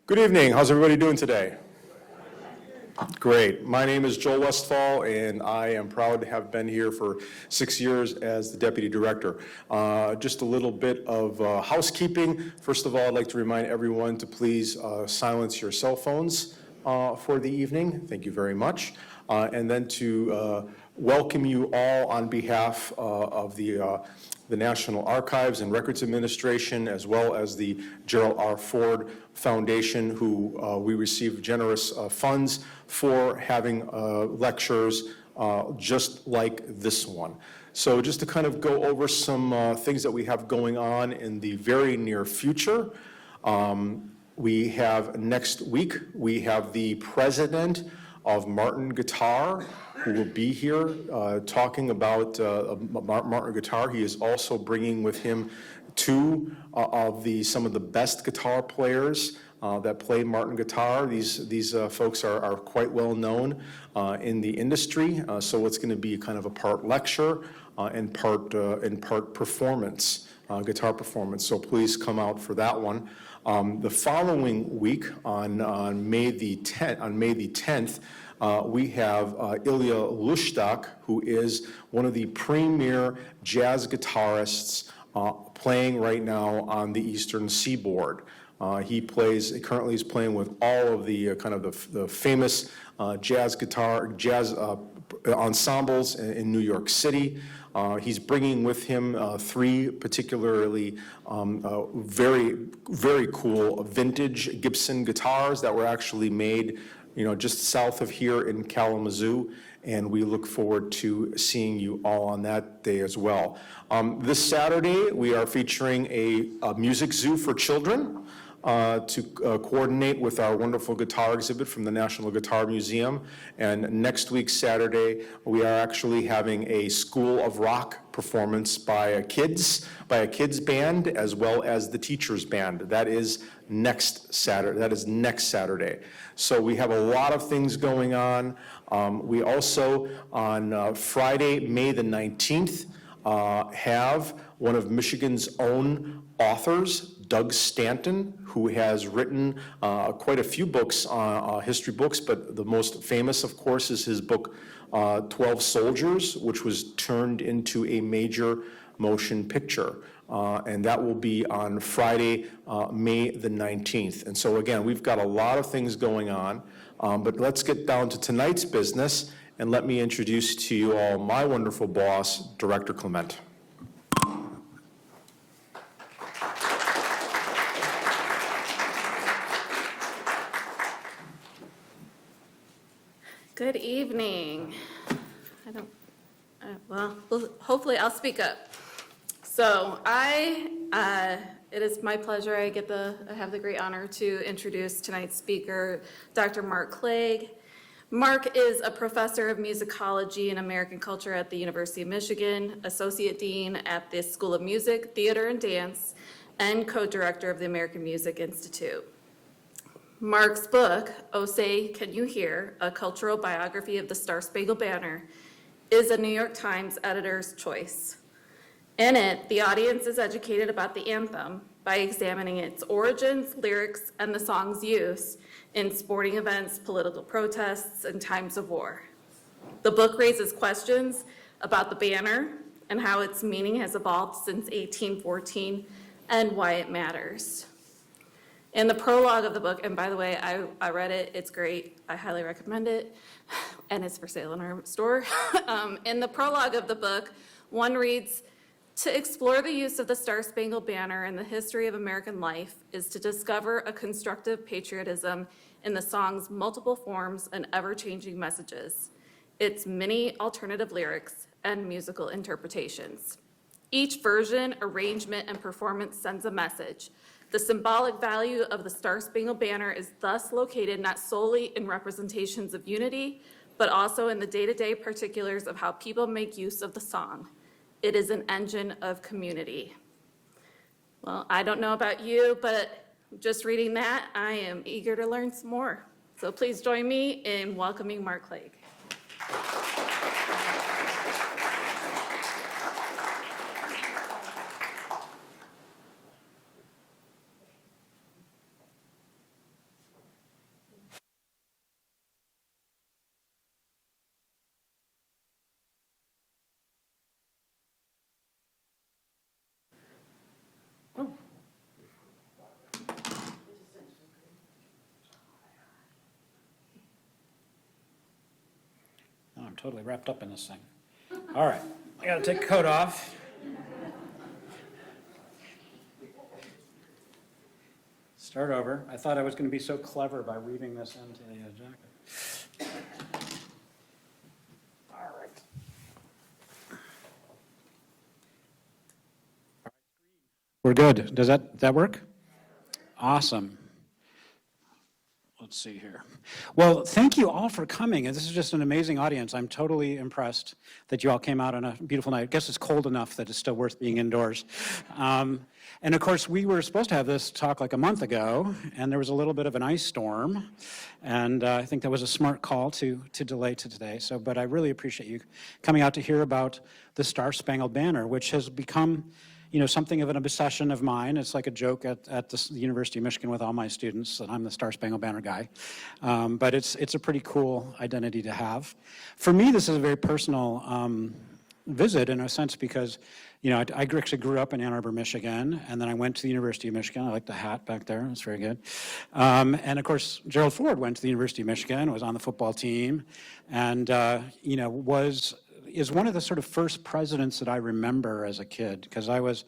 Good evening. How's everybody doing today? Great. My name is Joel Westfall, and I am proud to have been here for 6 years as the Deputy Director. Just a little bit of housekeeping. First of all, I'd like to remind everyone to please silence your cell phones for the evening. Thank you very much. And then to welcome you all on behalf of the National Archives and Records Administration, as well as the Gerald R. Ford Foundation, who we receive generous funds for having lectures just like this one. So just to kind of go over some things that we have going on in the very near future. We have next week, we have the president of Martin Guitar, who will be here talking about Martin Guitar. He is also bringing with him two of some of the best guitar players that play Martin Guitar. These folks are quite well known in the industry, so it's going to be kind of a part lecture and part performance, guitar performance. So please come out for that one. The following week, on May the 10th, we have Ilya Lushtak, who is one of the premier jazz guitarists playing right now on the Eastern Seaboard. He currently is playing with all of the the famous jazz ensembles in New York City. He's bringing with him three particularly very, very cool vintage Gibson guitars that were actually made just south of here in Kalamazoo, and we look forward to seeing you all on that day as well. This Saturday, we are featuring a music zoo for children to coordinate with our wonderful guitar exhibit from the National Guitar Museum. And next week, Saturday, we are actually having a School of Rock performance by a kids band, as well as the teachers band. That is next Saturday. So we have a lot of things going on. We also, on Friday, May the 19th, have one of Michigan's own authors, Doug Stanton, who has written quite a few books, history books, but the most famous, of course, is his book, 12 Soldiers, which was turned into a major motion picture. And that will be on Friday, May the 19th. And so again, we've got a lot of things going on, but let's get down to tonight's business, and let me introduce to you all my wonderful boss, Director Clement. Good evening. Hopefully I'll speak up. So it is my pleasure. I have the great honor to introduce tonight's speaker, Dr. Mark Clague. Mark is a professor of musicology and American culture at the University of Michigan, associate dean at the School of Music, Theater, and Dance, and co-director of the American Music Institute. Mark's book, Oh Say Can You Hear? A Cultural Biography of the Star Spangled Banner, is a New York Times editor's choice. In it, the audience is educated about the anthem by examining its origins, lyrics, and the song's use in sporting events, political protests, and times of war. The book raises questions about the banner and how its meaning has evolved since 1814 and why it matters. In the prologue of the book, and by the way, I read it, it's great, I highly recommend it, and it's for sale in our store. In the prologue of the book, one reads, "To explore the use of the Star Spangled Banner in the history of American life is to discover a constructive patriotism in the song's multiple forms and ever-changing messages, its many alternative lyrics and musical interpretations. Each version, arrangement, and performance sends a message. The symbolic value of the Star Spangled Banner is thus located not solely in representations of unity, but also in the day-to-day particulars of how people make use of the song. It is an engine of community." Well, I don't know about you, but just reading that, I am eager to learn some more. So please join me in welcoming Mark Clague. I'm totally wrapped up in this thing. All right, I gotta take the coat off. Start over. I thought I was gonna be so clever by weaving this into the jacket. All right. We're good. Does that work? Awesome. Let's see here. Well, thank you all for coming. This is just an amazing audience. I'm totally impressed that you all came out on a beautiful night. I guess it's cold enough that it's still worth being indoors. And of course, we were supposed to have this talk like a month ago, and there was a little bit of an ice storm. And I think that was a smart call to delay to today. But I really appreciate you coming out to hear about the Star Spangled Banner, which has become something of an obsession of mine. It's like a joke at the University of Michigan with all my students that I'm the Star Spangled Banner guy. But it's a pretty cool identity to have. For me, this is a very personal visit in a sense because, I actually grew up in Ann Arbor, Michigan, and then I went to the University of Michigan. I like the hat back there. It's very good. And of course, Gerald Ford went to the University of Michigan, was on the football team, and, is one of the sort of first presidents that I remember as a kid, because I was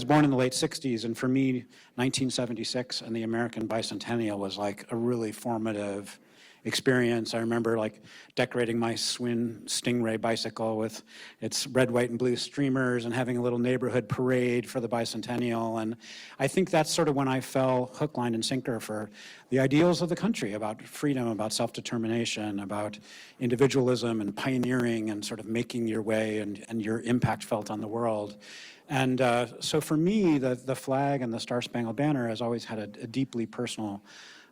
born in the late 60s, and for me, 1976 and the American bicentennial was like a really formative experience. I remember like decorating my Swin Stingray bicycle with its red, white, and blue streamers and having a little neighborhood parade for the bicentennial. And I think that's sort of when I fell hook, line, and sinker for the ideals of the country, about freedom, about self-determination, about individualism and pioneering and sort of making your way and your impact felt on the world. And so for me, the flag and the Star Spangled Banner has always had a deeply personal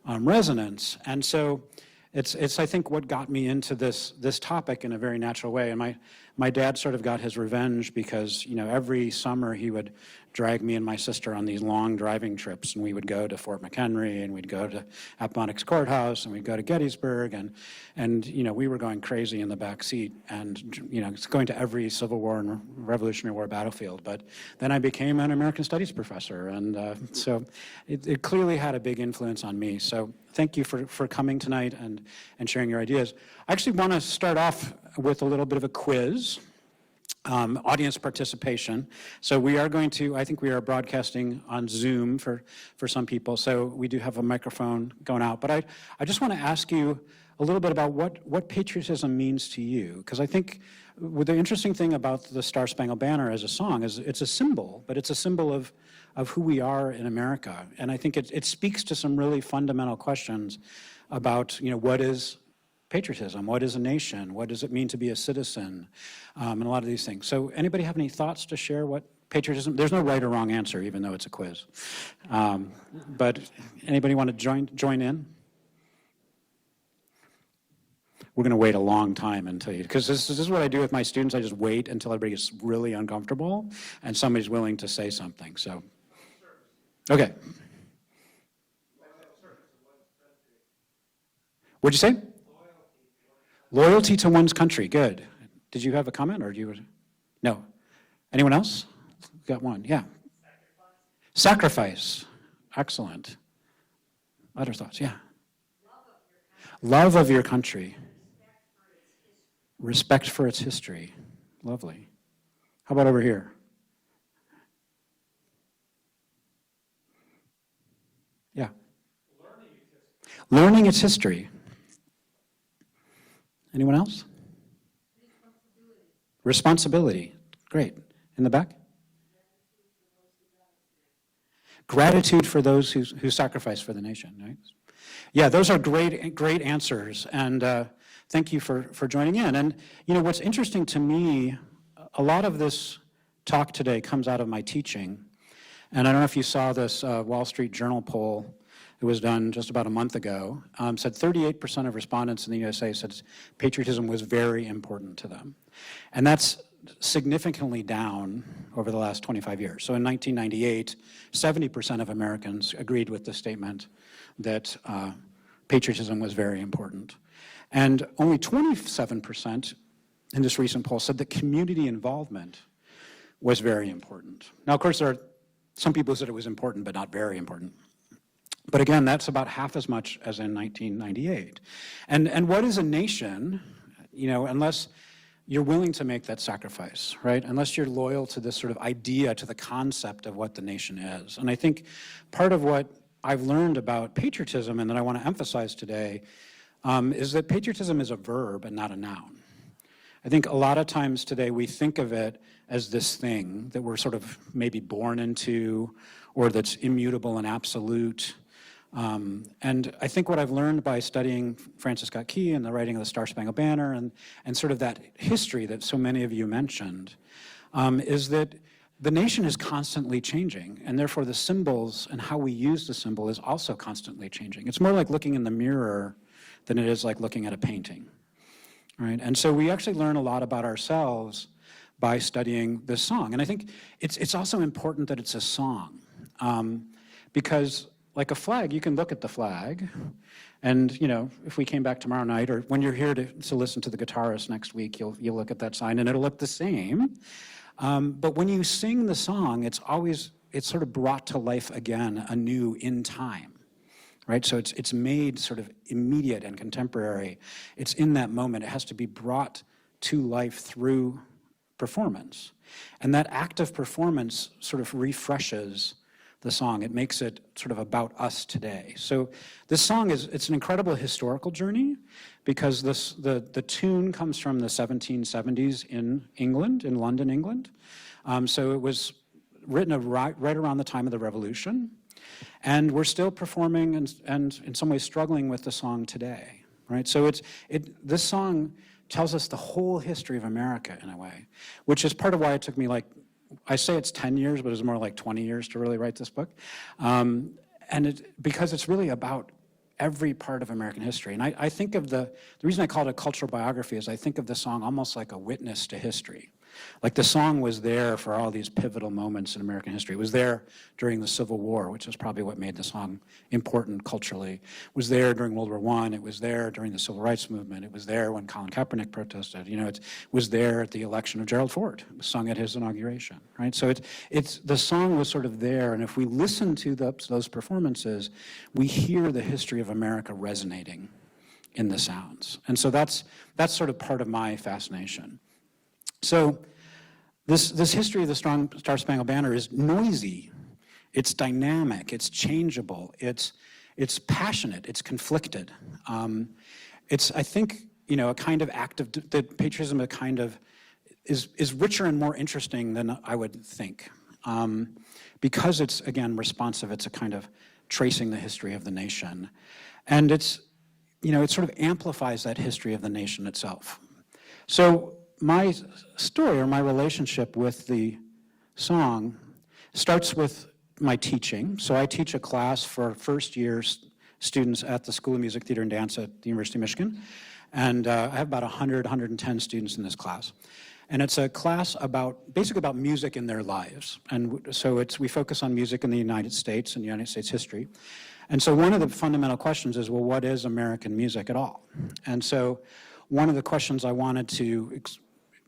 resonance. And so it's I think what got me into this topic in a very natural way. And my dad sort of got his revenge because every summer he would drag me and my sister on these long driving trips, and we would go to Fort McHenry, and we'd go to Appomattox Courthouse, and we'd go to Gettysburg, and we were going crazy in the back seat, and it's going to every Civil War and Revolutionary War battlefield. But then I became an American Studies professor, and so it clearly had a big influence on me. So thank you for coming tonight and sharing your ideas. I actually want to start off with a little bit of a quiz. Audience participation. So we are going to, I think we are broadcasting on Zoom for some people, so we do have a microphone going out. But I just want to ask you a little bit about what patriotism means to you, because I think the interesting thing about the Star Spangled Banner as a song is it's a symbol, but it's a symbol of who we are in America. And I think it speaks to some really fundamental questions about, what is patriotism? What is a nation? What does it mean to be a citizen? And a lot of these things. So anybody have any thoughts to share what patriotism? There's no right or wrong answer, even though it's a quiz. But anybody want to join in? We're going to wait a long time until you, because this is what I do with my students. I just wait until everybody gets really uncomfortable and somebody's willing to say something. So, okay. What'd you say? Loyalty to one's country, good. Did you have a comment, or do you? No. Anyone else? Got one, yeah. Sacrifice, excellent. Other thoughts, yeah. Love of your country. Respect for its history, lovely. How about over here? Yeah. Learning its history. Anyone else? Responsibility. Great. In the back? Gratitude for those who sacrifice for the nation, right? Yeah, those are great answers, and thank you for joining in. And what's interesting to me, a lot of this talk today comes out of my teaching, and I don't know if you saw this Wall Street Journal poll. It was done just about a month ago, said 38% of respondents in the USA said patriotism was very important to them. And that's significantly down over the last 25 years. So in 1998, 70% of Americans agreed with the statement that patriotism was very important. And only 27% in this recent poll said that community involvement was very important. Now, of course, there are some people who said it was important, but not very important. But again, that's about half as much as in 1998. And what is a nation? unless you're willing to make that sacrifice, right? Unless you're loyal to this sort of idea, to the concept of what the nation is. And I think part of what I've learned about patriotism and that I want to emphasize today is that patriotism is a verb and not a noun. I think a lot of times today we think of it as this thing that we're sort of maybe born into or that's immutable and absolute. And I think what I've learned by studying Francis Scott Key and the writing of the Star Spangled Banner and sort of that history that so many of you mentioned is that the nation is constantly changing, and therefore the symbols and how we use the symbol is also constantly changing. It's more like looking in the mirror than it is like looking at a painting, right? And so we actually learn a lot about ourselves by studying this song. And I think it's also important that it's a song because like a flag, you can look at the flag, and if we came back tomorrow night, or when you're here to listen to the guitarist next week, you'll look at that sign, and it'll look the same. But when you sing the song, it's sort of brought to life again, anew in time, right? So it's made sort of immediate and contemporary. It's in that moment. It has to be brought to life through performance, and that act of performance sort of refreshes the song. It makes it sort of about us today. So this song it's an incredible historical journey because the tune comes from the 1770s in England, in London, England. So it was written right around the time of the Revolution. And we're still performing and in some ways struggling with the song today, right? So this song tells us the whole history of America in a way, which is part of why it took me I say it's 10 years, but it was more like 20 years to really write this book. Because it's really about every part of American history. And I think of the reason I call it a cultural biography is I think of the song almost like a witness to history. Like the song was there for all these pivotal moments in American history. It was there during the Civil War, which is probably what made the song important culturally. It was there during World War I. It was there during the Civil Rights Movement. It was there when Colin Kaepernick protested. It was there at the election of Gerald Ford. It was sung at his inauguration, right? So the song was sort of there, and if we listen to those performances, we hear the history of America resonating in the sounds. And so that's sort of part of my fascination. So this history of the Star Spangled Banner is noisy, it's dynamic, it's changeable, it's passionate, it's conflicted. It's, I think, a kind of act of that patriotism is richer and more interesting than I would think. Because it's, again, responsive, it's a kind of tracing the history of the nation. And it sort of amplifies that history of the nation itself. So my story or my relationship with the song starts with my teaching. So I teach a class for first-year students at the School of Music, Theater, and Dance at the University of Michigan. And I have about 110 students in this class. And it's a class basically about music in their lives. And so we focus on music in the United States and United States history. And so one of the fundamental questions is, well, what is American music at all? And so one of the questions I wanted to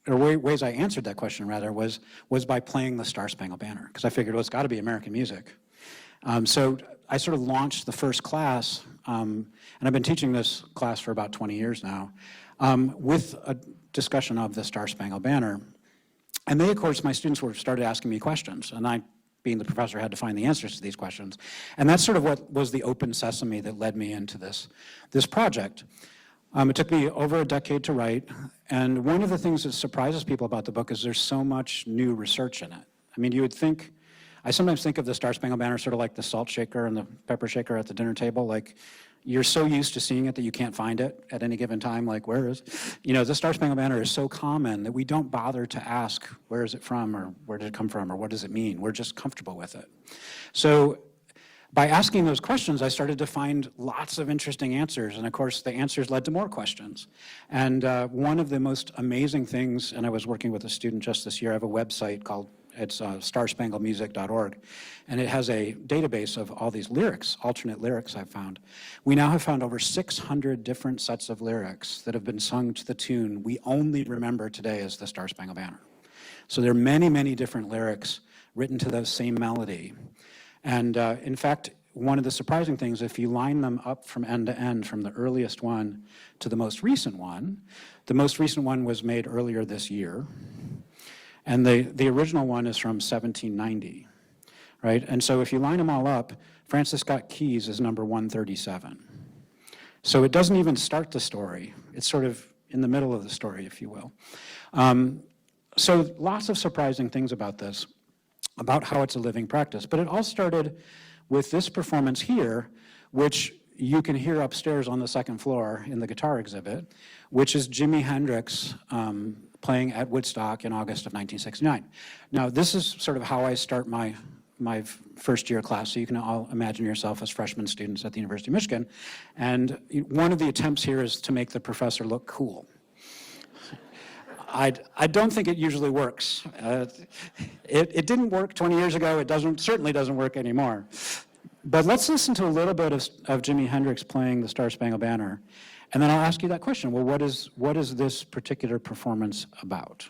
ways I answered that question, rather, was by playing the Star Spangled Banner, because I figured, well, it's got to be American music. So I sort of launched the first class, and I've been teaching this class for about 20 years now, with a discussion of the Star Spangled Banner. And they, of course, my students started asking me questions, and I, being the professor, had to find the answers to these questions. And that's sort of what was the open sesame that led me into this project. It took me over a decade to write, and one of the things that surprises people about the book is there's so much new research in it. I mean, I sometimes think of the Star Spangled Banner sort of like the salt shaker and the pepper shaker at the dinner table. Like, you're so used to seeing it that you can't find it at any given time, like, where is it? The Star Spangled Banner is so common that we don't bother to ask, where is it from, or where did it come from, or what does it mean? We're just comfortable with it. So by asking those questions, I started to find lots of interesting answers, and of course, the answers led to more questions. And one of the most amazing things, and I was working with a student just this year, I have a website it's starspangledmusic.org, and it has a database of all these lyrics, alternate lyrics I've found. We now have found over 600 different sets of lyrics that have been sung to the tune we only remember today as the Star Spangled Banner. So there are many, many different lyrics written to the same melody. And in fact, one of the surprising things, if you line them up from end to end, from the earliest one to the most recent one, the most recent one was made earlier this year, and the original one is from 1790, right? And so if you line them all up, Francis Scott Key's is number 137. So it doesn't even start the story. It's sort of in the middle of the story, if you will. So lots of surprising things about this, about how it's a living practice. But it all started with this performance here, which you can hear upstairs on the second floor in the guitar exhibit, which is Jimi Hendrix playing at Woodstock in August of 1969. Now, this is sort of how I start my first year class, so you can all imagine yourself as freshman students at the University of Michigan. And one of the attempts here is to make the professor look cool. I don't think it usually works. It didn't work 20 years ago. It certainly doesn't work anymore. But let's listen to a little bit of Jimi Hendrix playing the Star Spangled Banner, and then I'll ask you that question. Well, what is this particular performance about?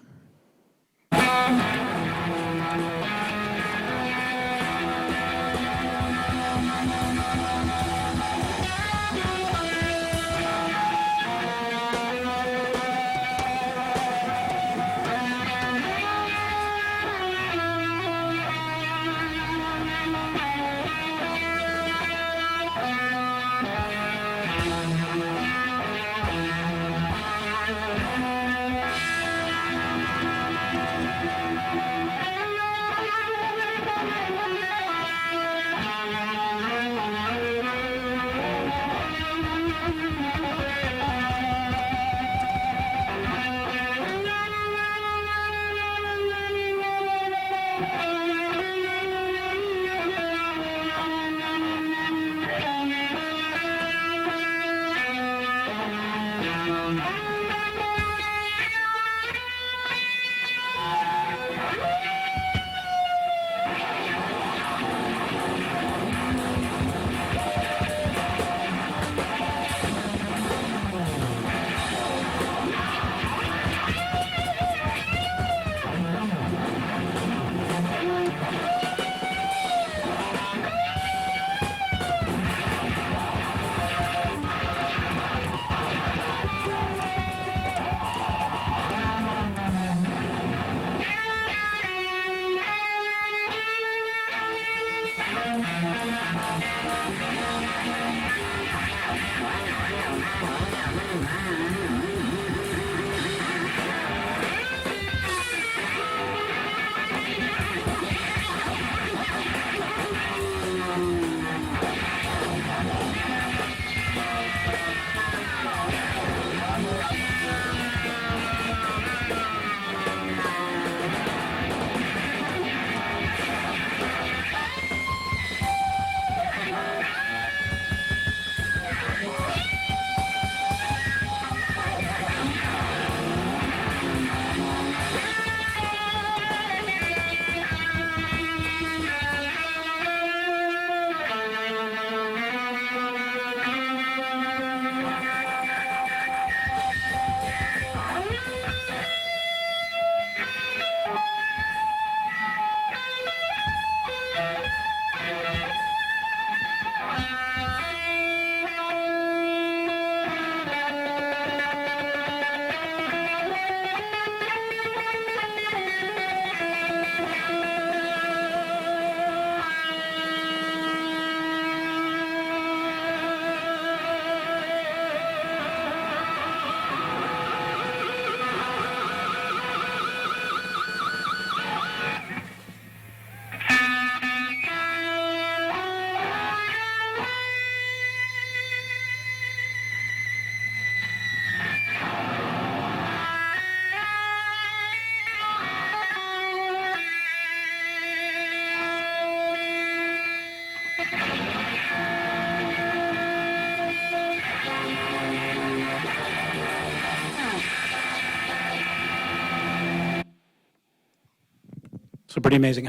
So pretty amazing.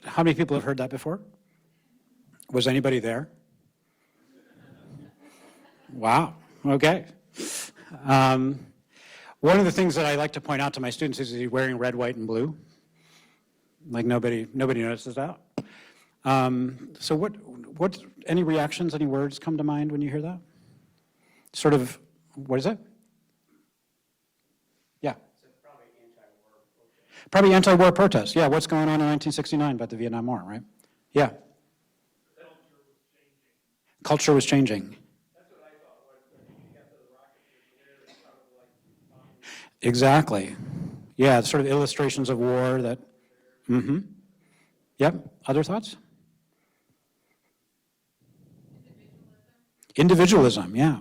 How many people have heard that before? Was anybody there? Wow, okay. One of the things that I like to point out to my students is he's wearing red, white, and blue. Like nobody notices that. So what any reactions, any words come to mind when you hear that? Sort of, what is it? Yeah. Probably anti-war protest. Yeah, what's going on in 1969 about the Vietnam War, right? Yeah. Culture was changing. That's what I thought was that you got the rockets in the air, it's sort of like Exactly. Yeah, sort of illustrations of war that, Yep, other thoughts? Individualism, yeah.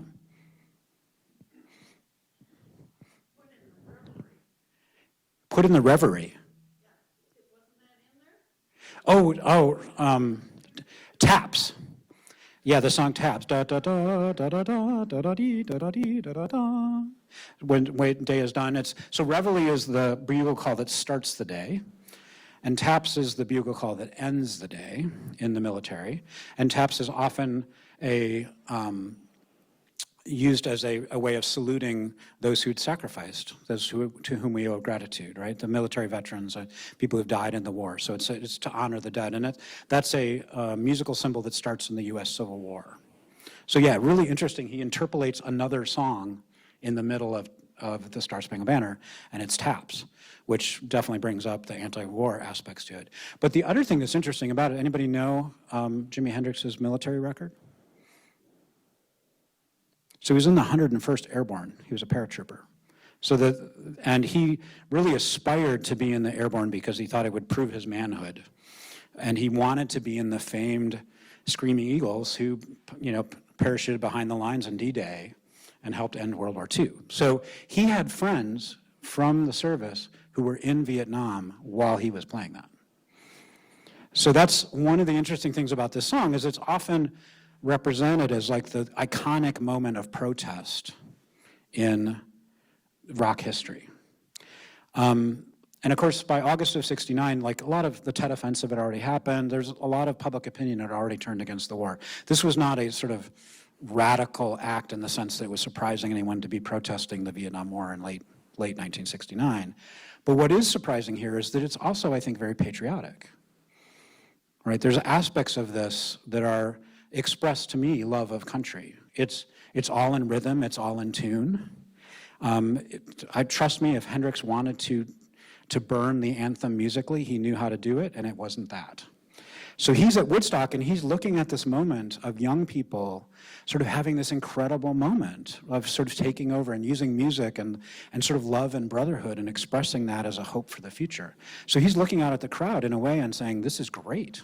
Put in the reverie. Taps. Yeah, the song Taps. Da da da da da da da da dee da da dee da da da. When day is done, so reveille is the bugle call that starts the day, and taps is the bugle call that ends the day in the military. And taps is often used as a way of saluting those who'd sacrificed, those to whom we owe gratitude, right? The military veterans, people who've died in the war. So it's to honor the dead. And that's a musical symbol that starts in the U.S. Civil War. So yeah, really interesting. He interpolates another song in the middle of the Star Spangled Banner, and it's taps, which definitely brings up the anti-war aspects to it. But the other thing that's interesting about it, anybody know Jimi Hendrix's military record? So he was in the 101st Airborne. He was a paratrooper. And he really aspired to be in the Airborne because he thought it would prove his manhood. And he wanted to be in the famed Screaming Eagles who, parachuted behind the lines on D-Day and helped end World War II. So he had friends from the service who were in Vietnam while he was playing that. So that's one of the interesting things about this song is it's often represented as like the iconic moment of protest in rock history. And of course, by August of '69, like a lot of the Tet Offensive had already happened. There's a lot of public opinion that had already turned against the war. This was not a sort of radical act in the sense that it was surprising anyone to be protesting the Vietnam War in late 1969. But what is surprising here is that it's also, I think, very patriotic. Right? There's aspects of this that are expressed to me love of country. It's all in rhythm, it's all in tune. Trust me, if Hendrix wanted to burn the anthem musically, he knew how to do it, and it wasn't that. So he's at Woodstock, and he's looking at this moment of young people sort of having this incredible moment of sort of taking over and using music and sort of love and brotherhood and expressing that as a hope for the future. So he's looking out at the crowd in a way and saying, this is great.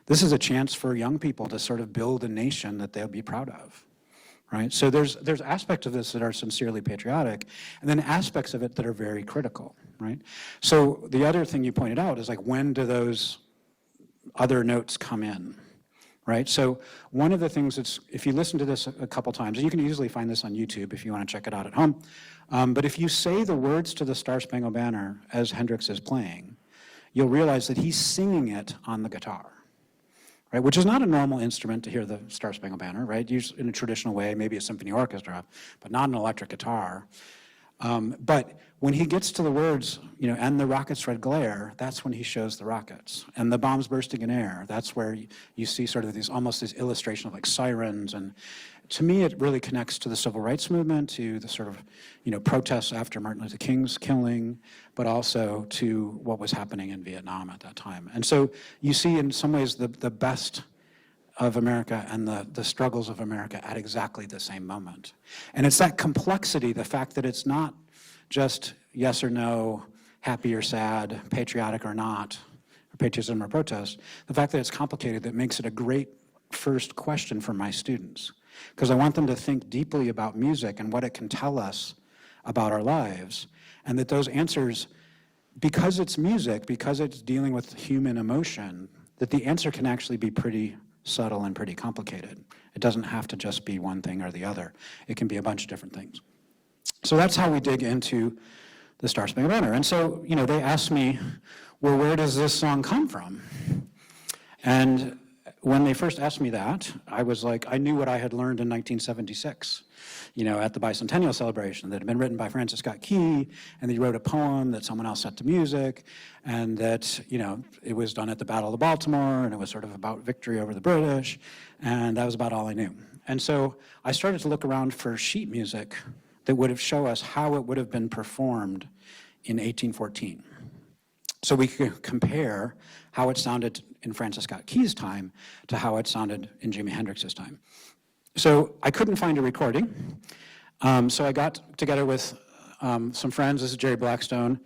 This is a chance for young people to sort of build a nation that they'll be proud of, right? So there's aspects of this that are sincerely patriotic, and then aspects of it that are very critical, right? So the other thing you pointed out is like, when do those other notes come in, right? So one of the things that's, if you listen to this a couple times, and you can easily find this on YouTube if you want to check it out at home, but if you say the words to the Star Spangled Banner as Hendrix is playing, you'll realize that he's singing it on the guitar. Right, which is not a normal instrument to hear the Star Spangled Banner, right? Used in a traditional way, maybe a symphony orchestra, but not an electric guitar. But when he gets to the words, and the rocket's red glare, that's when he shows the rockets. And the bombs bursting in air, that's where you see sort of almost this illustration of like sirens. And to me, it really connects to the civil rights movement, to the sort of, protests after Martin Luther King's killing, but also to what was happening in Vietnam at that time. And so you see in some ways the best of America and the struggles of America at exactly the same moment. And it's that complexity, the fact that it's not just yes or no, happy or sad, patriotic or not, or patriotism or protest, the fact that it's complicated that makes it a great first question for my students. Because I want them to think deeply about music and what it can tell us about our lives, and that those answers, because it's music, because it's dealing with human emotion, that the answer can actually be pretty subtle and pretty complicated. It doesn't have to just be one thing or the other. It can be a bunch of different things. So that's how we dig into the Star Spangled Banner. And so, they asked me, well, where does this song come from? And when they first asked me that, I was like, I knew what I had learned in 1976, at the bicentennial celebration, that had been written by Francis Scott Key, and that he wrote a poem that someone else set to music, and that, it was done at the Battle of Baltimore, and it was sort of about victory over the British, and that was about all I knew. And so I started to look around for sheet music that would have show us how it would have been performed in 1814. So we could compare how it sounded in Francis Scott Key's time to how it sounded in Jimi Hendrix's time. So I couldn't find a recording. So I got together with some friends. This is Jerry Blackstone.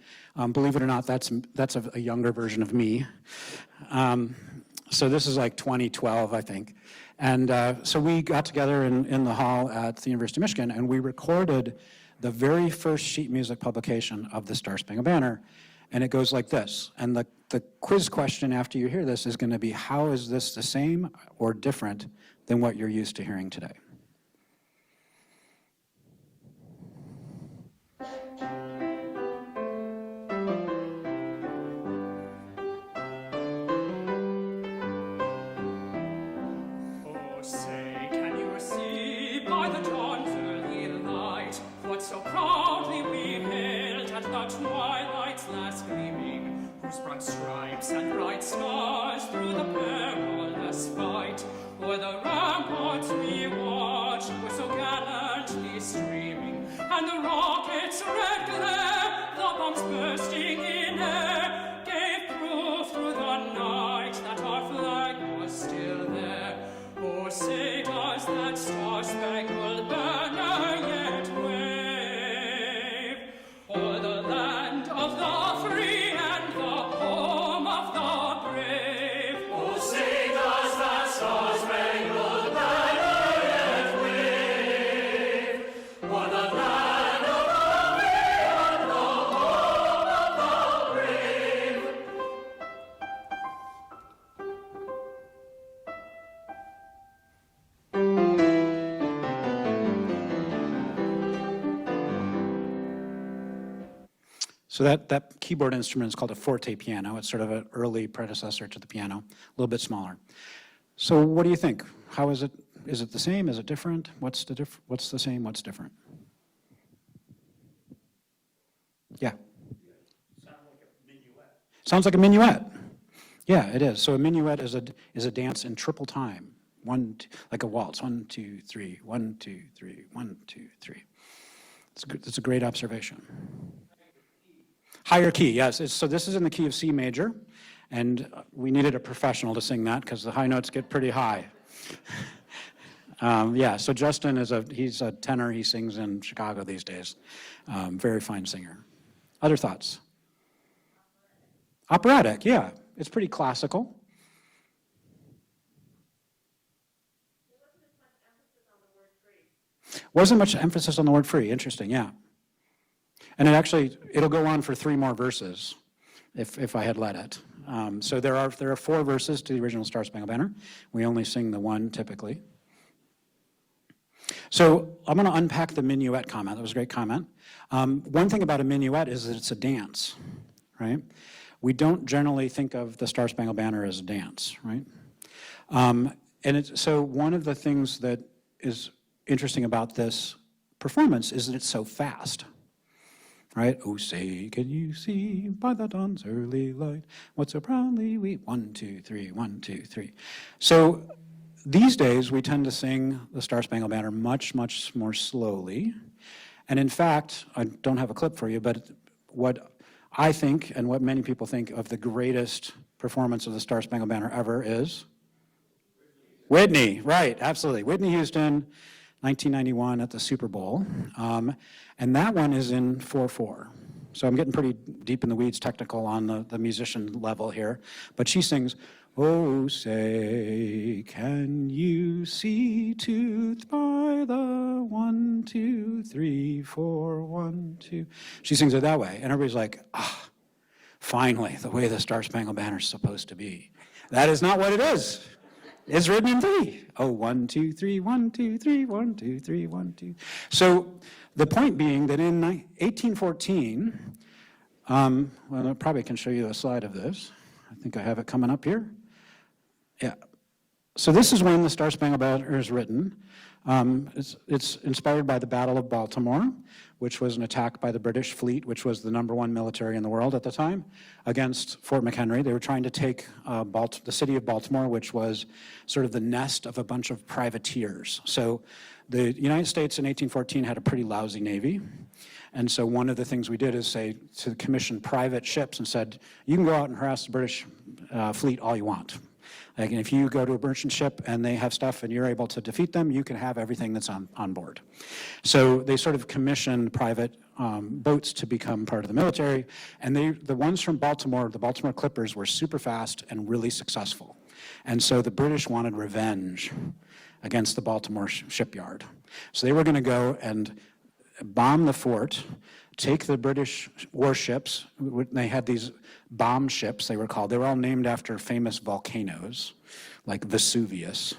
Believe it or not, that's a younger version of me. So this is like 2012, I think. And so we got together in the hall at the University of Michigan, and we recorded the very first sheet music publication of the Star Spangled Banner. And it goes like this. And the quiz question after you hear this is going to be, how is this the same or different than what you're used to hearing today? Oh, say, can you see by the dawn's early light what so proudly we hailed at the twilight's last gleaming, whose broad stripes and bright stars through the perilous fight o'er the ramparts we watched were so gallantly streaming, and the rockets' red glare, the bombs bursting in air, gave proof through the night that our flag was still there. Oh, say does that star-spangled banner yet wave o'er the land of the free and the home of the brave? Oh, say does that star-spangled banner yet wave o'er the land of the free and the home of the brave? So that keyboard instrument is called a forte piano. It's sort of an early predecessor to the piano, a little bit smaller. So what do you think? How is it? Is it the same? Is it different? What's the same? What's different? Yeah. Sounds like a minuet. Yeah, it is. So a minuet is a dance in triple time. Like a waltz. 1, 2, 3. 1, 2, 3. 1, 2, 3. It's a great observation. Higher key, yes. So this is in the key of C major, and we needed a professional to sing that because the high notes get pretty high. Yeah, so Justin he's a tenor. He sings in Chicago these days. Very fine singer. Other thoughts? Operatic, yeah. It's pretty classical. Wasn't much emphasis on the word free. Interesting, yeah. And it'll go on for 3 more verses, if I had let it. So there are 4 verses to the original Star Spangled Banner. We only sing the 1 typically. So I'm going to unpack the minuet comment. That was a great comment. One thing about a minuet is that it's a dance, right? We don't generally think of the Star Spangled Banner as a dance, right? So one of the things that is interesting about this performance is that it's so fast. Right? Oh, say, can you see by the dawn's early light what so proudly we... 1, 2, 3, 1, 2, 3. So these days, we tend to sing the Star Spangled Banner much, much more slowly. And in fact, I don't have a clip for you, but what I think and what many people think of the greatest performance of the Star Spangled Banner ever is? Whitney, right, absolutely. Whitney Houston, 1991 at the Super Bowl. And that one is in 4/4. So I'm getting pretty deep in the weeds technical on the musician level here. But she sings, oh, say, can you see tooth by the 1, 2, 3, 4, 1, 2. She sings it that way. And everybody's like, finally, the way the Star Spangled Banner is supposed to be. That is not what it is. It's written in 3. Oh, 1, 2, 3, 1, 2, 3, 1, 2, 3, 1, 2. So the point being that in 1814, well, I probably can show you a slide of this. I think I have it coming up here. Yeah. So this is when the Star Spangled Banner is written. It's inspired by the Battle of Baltimore, which was an attack by the British fleet, which was the #1 military in the world at the time, against Fort McHenry. They were trying to take the city of Baltimore, which was sort of the nest of a bunch of privateers. So the United States in 1814 had a pretty lousy navy. And so one of the things we did is say to commission private ships and said, you can go out and harass the British fleet all you want. Like, if you go to a merchant ship and they have stuff and you're able to defeat them, you can have everything that's on board. So they sort of commissioned private boats to become part of the military. And the ones from Baltimore, the Baltimore Clippers, were super fast and really successful. And so the British wanted revenge against the Baltimore shipyard. So they were going to go and bomb the fort, take the British warships. They had these bomb ships, they were called. They were all named after famous volcanoes, like Vesuvius,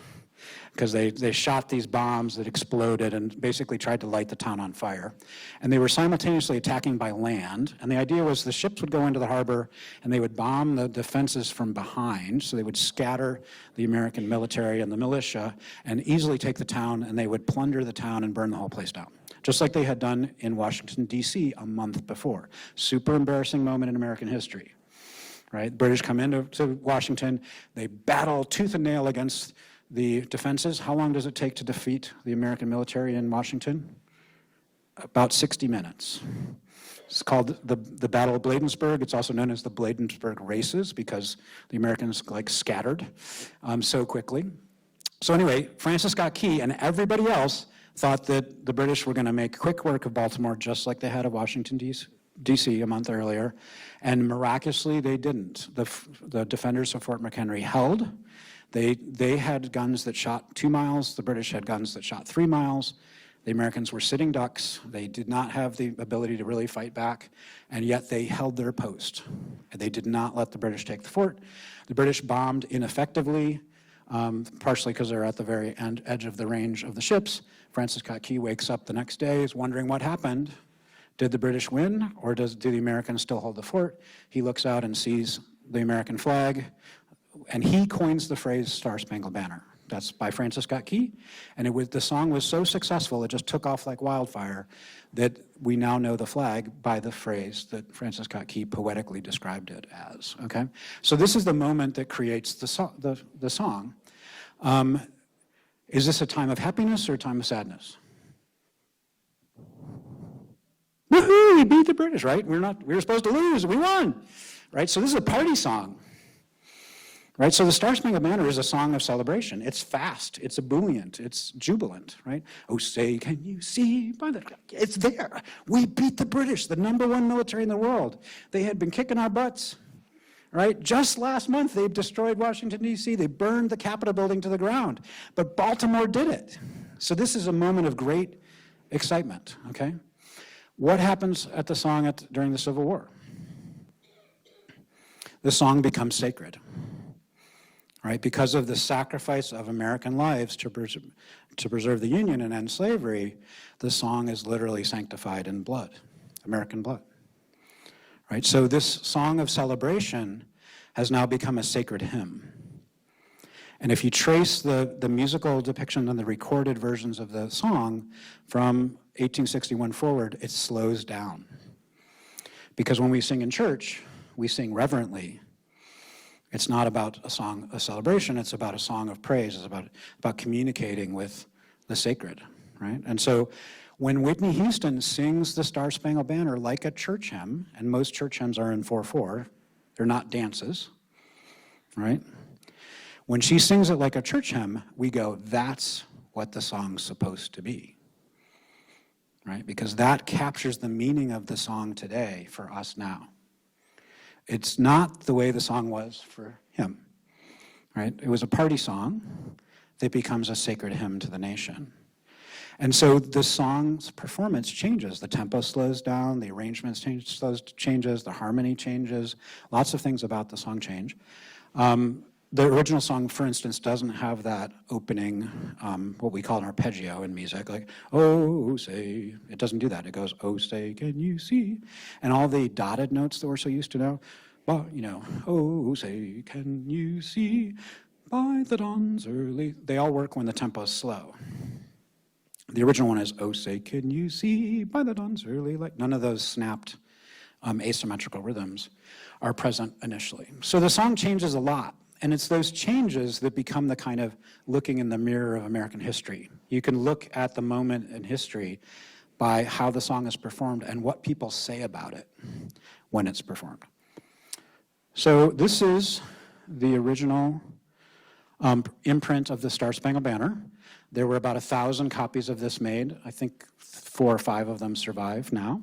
because they shot these bombs that exploded and basically tried to light the town on fire. And they were simultaneously attacking by land. And the idea was the ships would go into the harbor and they would bomb the defenses from behind. So they would scatter the American military and the militia and easily take the town, and they would plunder the town and burn the whole place down, just like they had done in Washington, D.C. a month before. Super embarrassing moment in American history, right? The British come into Washington, they battle tooth and nail against the defenses. How long does it take to defeat the American military in Washington? About 60 minutes. It's called the Battle of Bladensburg. It's also known as the Bladensburg Races because the Americans scattered so quickly. So anyway, Francis Scott Key and everybody else thought that the British were going to make quick work of Baltimore just like they had of Washington, D.C. a month earlier. And miraculously, they didn't. The defenders of Fort McHenry held. They had guns that shot 2 miles. The British had guns that shot 3 miles. The Americans were sitting ducks. They did not have the ability to really fight back, and yet they held their post. And they did not let the British take the fort. The British bombed ineffectively, partially because they're at the very edge of the range of the ships. Francis Scott Key wakes up the next day, is wondering what happened. Did the British win, or do the Americans still hold the fort? He looks out and sees the American flag, and he coins the phrase Star Spangled Banner. That's by Francis Scott Key. And the song was so successful, it just took off like wildfire, that we now know the flag by the phrase that Francis Scott Key poetically described it as, okay? So this is the moment that creates the song. Is this a time of happiness or a time of sadness? Woohoo, we beat the British, right? We were supposed to lose, we won, right? So this is a party song. Right, so the Star Spangled Banner is a song of celebration. It's fast, it's ebullient, it's jubilant, right? Oh, say, can you see by the... It's there. We beat the British, the #1 military in the world. They had been kicking our butts, right? Just last month, they destroyed Washington, D.C. They burned the Capitol building to the ground. But Baltimore did it. So this is a moment of great excitement, okay? What happens at the song during the Civil War? The song becomes sacred. Right? Because of the sacrifice of American lives to preserve the Union and end slavery, the song is literally sanctified in blood, American blood. Right? So this song of celebration has now become a sacred hymn. And if you trace the musical depiction and the recorded versions of the song from 1861 forward, it slows down. Because when we sing in church, we sing reverently. It's not about a song of celebration, it's about a song of praise. It's about communicating with the sacred, right? And so when Whitney Houston sings the Star Spangled Banner like a church hymn, and most church hymns are in 4/4, they're not dances, right? When she sings it like a church hymn, we go, that's what the song's supposed to be, right? Because that captures the meaning of the song today for us now. It's not the way the song was for him, right? It was a party song that becomes a sacred hymn to the nation. And so the song's performance changes. The tempo slows down, the arrangements changes, the harmony changes. Lots of things about the song change. The original song, for instance, doesn't have that opening, what we call an arpeggio in music, like, oh, say, it doesn't do that. It goes, oh, say, can you see? And all the dotted notes that we're so used to know, well, oh, say, can you see? by the dawn's early. They all work when the tempo is slow. The original one is, oh, say, can you see by the dawn's early light? None of those snapped asymmetrical rhythms are present initially. So the song changes a lot, and it's those changes that become the kind of looking in the mirror of American history. You can look at the moment in history by how the song is performed and what people say about it when it's performed. So this is the original imprint of the Star Spangled Banner. There were about 1,000 copies of this made. I think 4 or 5 of them survive now.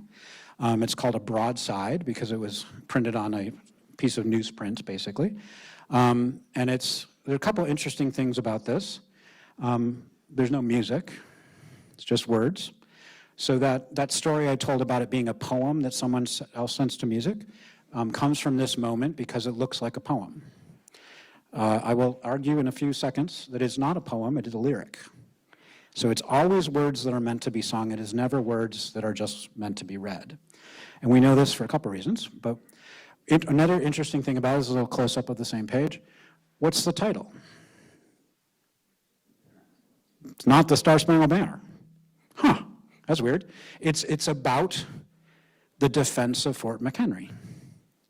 It's called a broadside because it was printed on a piece of newsprint, basically. And there are a couple interesting things about this. There's no music, it's just words. So that story I told about it being a poem that someone else sends to music comes from this moment because it looks like a poem. I will argue in a few seconds that it's not a poem, it is a lyric. So it's always words that are meant to be sung. It is never words that are just meant to be read. And we know this for a couple reasons, but another interesting thing about it is a little close-up of the same page. What's the title? It's not the Star Spangled Banner. Huh, that's weird. It's about the defense of Fort McHenry.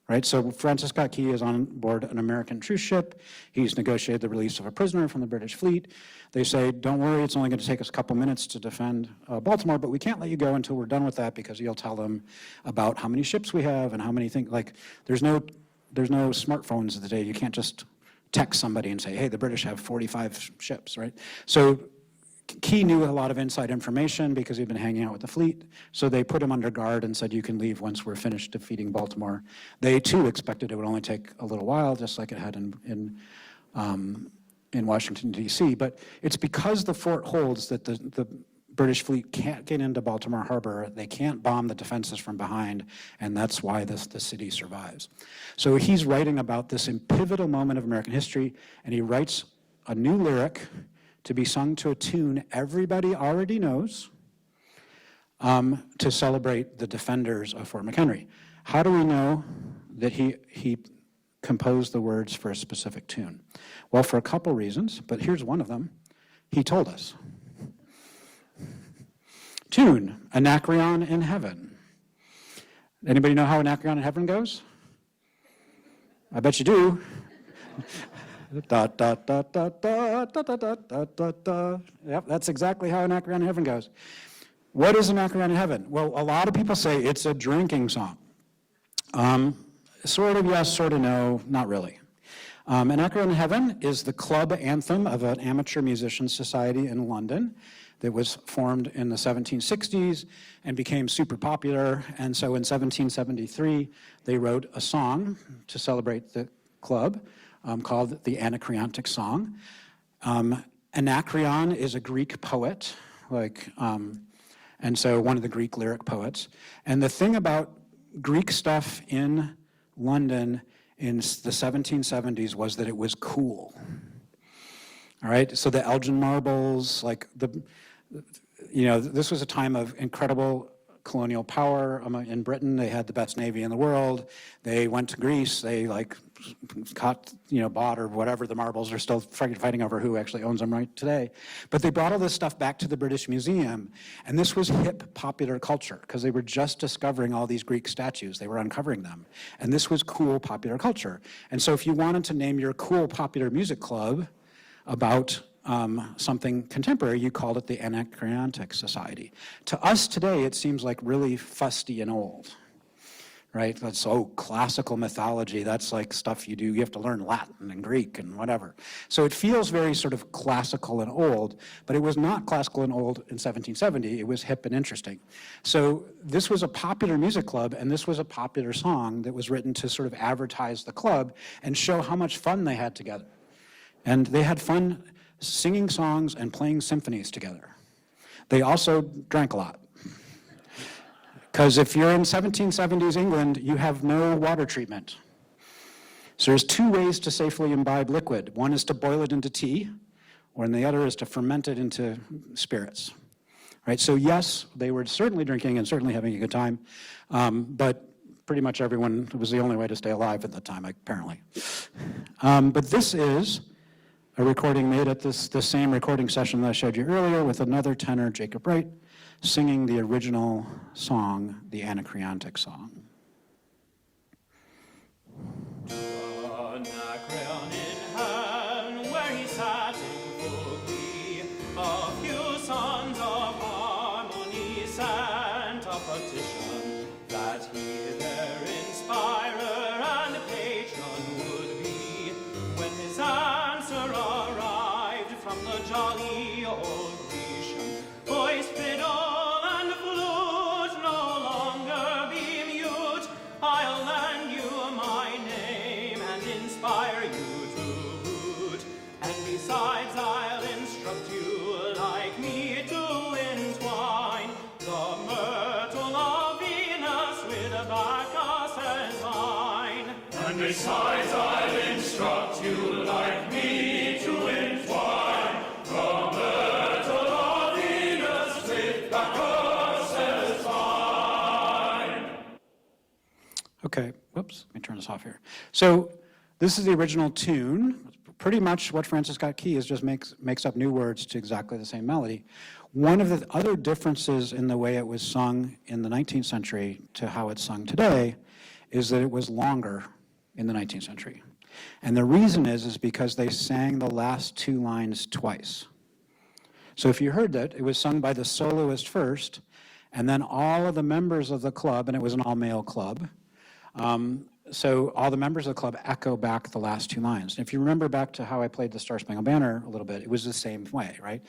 Right, so Francis Scott Key is on board an American truce ship. He's negotiated the release of a prisoner from the British fleet. They say, don't worry, it's only going to take us a couple minutes to defend Baltimore, but we can't let you go until we're done with that because you'll tell them about how many ships we have and how many things. Like, there's no smartphones today. You can't just text somebody and say, hey, the British have 45 ships, right? So Key knew a lot of inside information because he'd been hanging out with the fleet, so they put him under guard and said, you can leave once we're finished defeating Baltimore. They, too, expected it would only take a little while, just like it had in Washington, D.C., but it's because the fort holds that the British fleet can't get into Baltimore Harbor, they can't bomb the defenses from behind, and that's why the city survives. So he's writing about this pivotal moment of American history, and he writes a new lyric to be sung to a tune everybody already knows to celebrate the defenders of Fort McHenry. How do we know that he composed the words for a specific tune? Well, for a couple reasons, but here's one of them. He told us. Tune, Anacreon in Heaven. Anybody know how Anacreon in Heaven goes? I bet you do. Da, da, da, da, da, da, da, da, da, da. Yep, that's exactly how Anacreon in Heaven goes. What is Anacreon in Heaven? Well, a lot of people say it's a drinking song. Sort of yes, sort of no, not really. Anacreon in Heaven is the club anthem of an amateur musician society in London that was formed in the 1760s and became super popular. And so in 1773, they wrote a song to celebrate the club called the Anacreontic Song. Anacreon is a Greek poet, and so one of the Greek lyric poets. And the thing about Greek stuff in London in the 1770s was that it was cool. All right, so the Elgin marbles, this was a time of incredible colonial power. In Britain, they had the best navy in the world. They went to Greece, they bought or whatever the marbles, are still fighting over who actually owns them right today. But they brought all this stuff back to the British Museum, and this was hip popular culture because they were just discovering all these Greek statues. They were uncovering them. And this was cool popular culture. And so if you wanted to name your cool popular music club about something contemporary, you called it the Anacreontic Society. To us today, it seems like really fusty and old, right? That's classical mythology, that's like stuff you do, you have to learn Latin and Greek and whatever. So it feels very sort of classical and old, but it was not classical and old in 1770, it was hip and interesting. So this was a popular music club, and this was a popular song that was written to sort of advertise the club and show how much fun they had together. And they had fun singing songs and playing symphonies together. They also drank a lot. Because if you're in 1770s England, you have no water treatment. So there's 2 ways to safely imbibe liquid. One is to boil it into tea, and the other is to ferment it into spirits. Right? So yes, they were certainly drinking and certainly having a good time, but pretty much everyone, it was the only way to stay alive at the time, apparently. But this is a recording made at the same recording session that I showed you earlier with another tenor, Jacob Wright, singing the original song, the Anacreontic song. Anacreon in hand, where he sat in full glee, a few sons of harmony sent a petition that he their inspirer and patron would be. When his answer arrived from the jolly old Grecian, voice, fiddle, and flute no longer be mute. I'll lend you my name and inspire you to boot. And besides, I'll instruct you like me to entwine the myrtle of Venus with Bacchus' vine. And besides, I'll instruct you like me to entwine the myrtle of Venus with Bacchus' vine. Okay, whoops, let me turn this off here. So this is the original tune. Pretty much what Francis Scott Key is just makes up new words to exactly the same melody. One of the other differences in the way it was sung in the 19th century to how it's sung today is that it was longer in the 19th century. And the reason is because they sang the last two lines twice. So if you heard that, it was sung by the soloist first, and then all of the members of the club, and it was an all-male club, so all the members of the club echo back the last two lines. And if you remember back to how I played the Star Spangled Banner a little bit, it was the same way, right?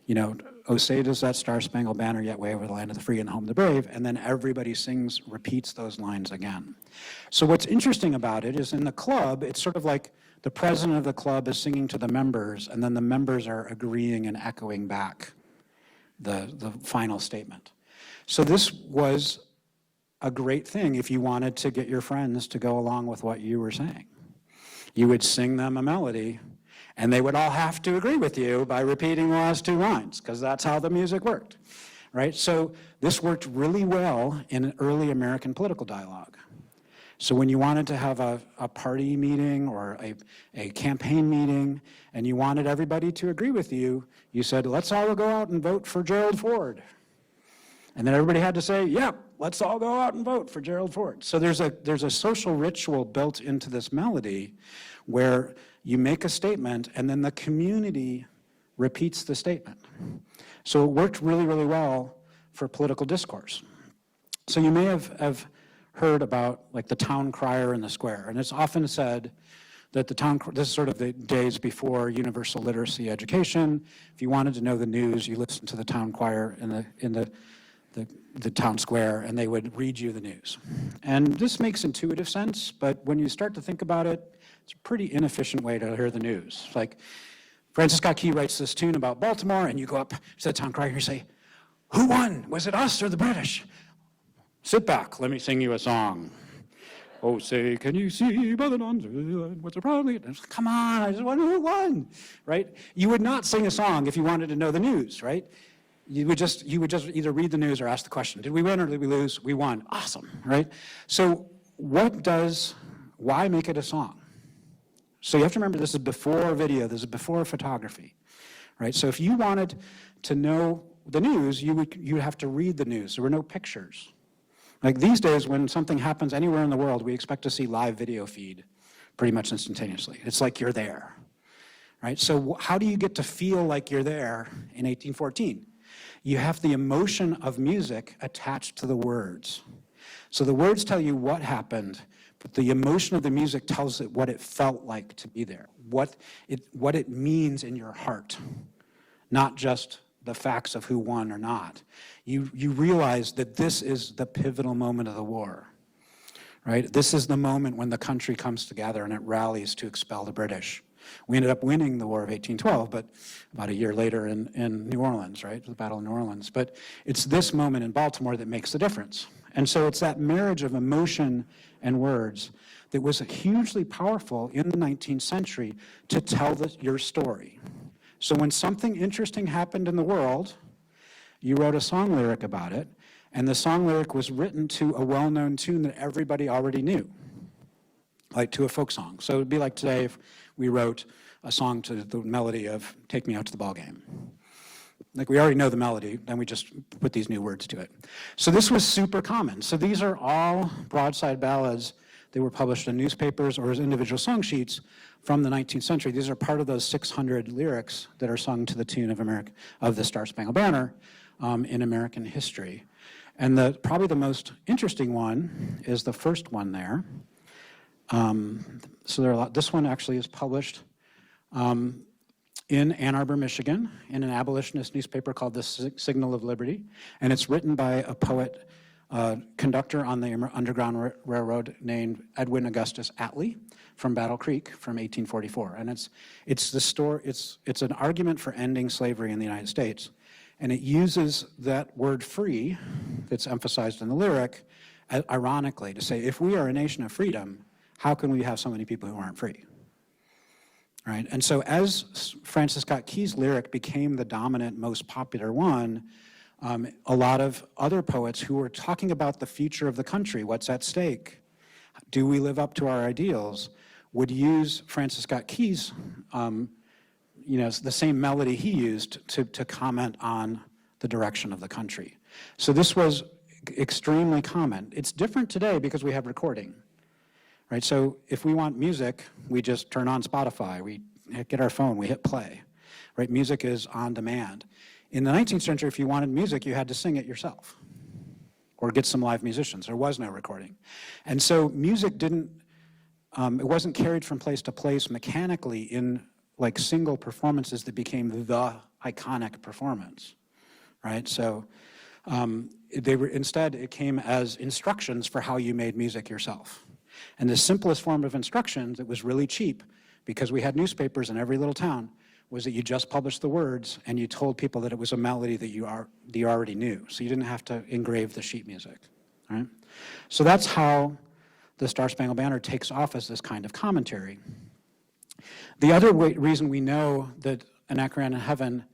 You know, oh, say does that Star Spangled Banner yet wave over the land of the free and the home of the brave, and then everybody sings, repeats those lines again. So what's interesting about it is in the club, it's sort of like the president of the club is singing to the members, and then the members are agreeing and echoing back the final statement. So this was a great thing if you wanted to get your friends to go along with what you were saying. You would sing them a melody, and they would all have to agree with you by repeating the last two lines, because that's how the music worked, right? So this worked really well in an early American political dialogue. So when you wanted to have a party meeting or a campaign meeting, and you wanted everybody to agree with you, you said, let's all go out and vote for Gerald Ford. And then everybody had to say, yep, let's all go out and vote for Gerald Ford. So there's a social ritual built into this melody where you make a statement and then the community repeats the statement. So it worked really, really well for political discourse. So you may have heard about like the town crier in the square. And it's often said that this is sort of the days before universal literacy education. If you wanted to know the news, you listened to the town choir in the town square, and they would read you the news. And this makes intuitive sense, but when you start to think about it, it's a pretty inefficient way to hear the news. It's like Francis Scott Key writes this tune about Baltimore, and you go up to the town crier and you say, who won? Was it us or the British? Sit back, let me sing you a song. Oh, say, can you see by the dawn's what's a proudly? Come on, I just wonder who won, right? You would not sing a song if you wanted to know the news, right? You would just either read the news or ask the question. Did we win or did we lose? We won. Awesome, right? So why make it a song? So you have to remember this is before video, this is before photography, right? So if you wanted to know the news, you would have to read the news. There were no pictures. Like these days, when something happens anywhere in the world, we expect to see live video feed pretty much instantaneously. It's like you're there, right? So how do you get to feel like you're there in 1814? You have the emotion of music attached to the words. So the words tell you what happened, but the emotion of the music tells it what it felt like to be there, what it means in your heart, not just the facts of who won or not. You realize that this is the pivotal moment of the war, right? This is the moment when the country comes together and it rallies to expel the British. We ended up winning the War of 1812, but about a year later in New Orleans, right? The Battle of New Orleans. But it's this moment in Baltimore that makes the difference. And so it's that marriage of emotion and words that was hugely powerful in the 19th century to tell your story. So when something interesting happened in the world, you wrote a song lyric about it, and the song lyric was written to a well-known tune that everybody already knew, like to a folk song. So it would be like today if we wrote a song to the melody of Take Me Out to the Ball Game. Like, we already know the melody, then we just put these new words to it. So this was super common. So these are all broadside ballads. They were published in newspapers or as individual song sheets from the 19th century. These are part of those 600 lyrics that are sung to the tune of the Star Spangled Banner in American history. And probably the most interesting one is the first one there. So there are a lot. This one actually is published in Ann Arbor, Michigan, in an abolitionist newspaper called the Signal of Liberty. And it's written by a poet, conductor on the Underground Railroad named Edwin Augustus Atlee from Battle Creek from 1844. And it's an argument for ending slavery in the United States. And it uses that word free that's emphasized in the lyric, ironically, to say, if we are a nation of freedom, how can we have so many people who aren't free? Right? And so as Francis Scott Key's lyric became the dominant, most popular one, a lot of other poets who were talking about the future of the country, what's at stake, do we live up to our ideals, would use Francis Scott Key's, the same melody he used to comment on the direction of the country. So this was extremely common. It's different today because we have recording. Right, so if we want music, we just turn on Spotify, we get our phone, we hit play. Right, music is on demand. In the 19th century, if you wanted music, you had to sing it yourself or get some live musicians. There was no recording. And so music it wasn't carried from place to place mechanically in like single performances that became the iconic performance, right? So instead, it came as instructions for how you made music yourself. And the simplest form of instruction that was really cheap, because we had newspapers in every little town, was that you just published the words and you told people that it was a melody that you already knew. So you didn't have to engrave the sheet music, right? So that's how the Star Spangled Banner takes off as this kind of commentary. The other reason we know that Anacreon in Heaven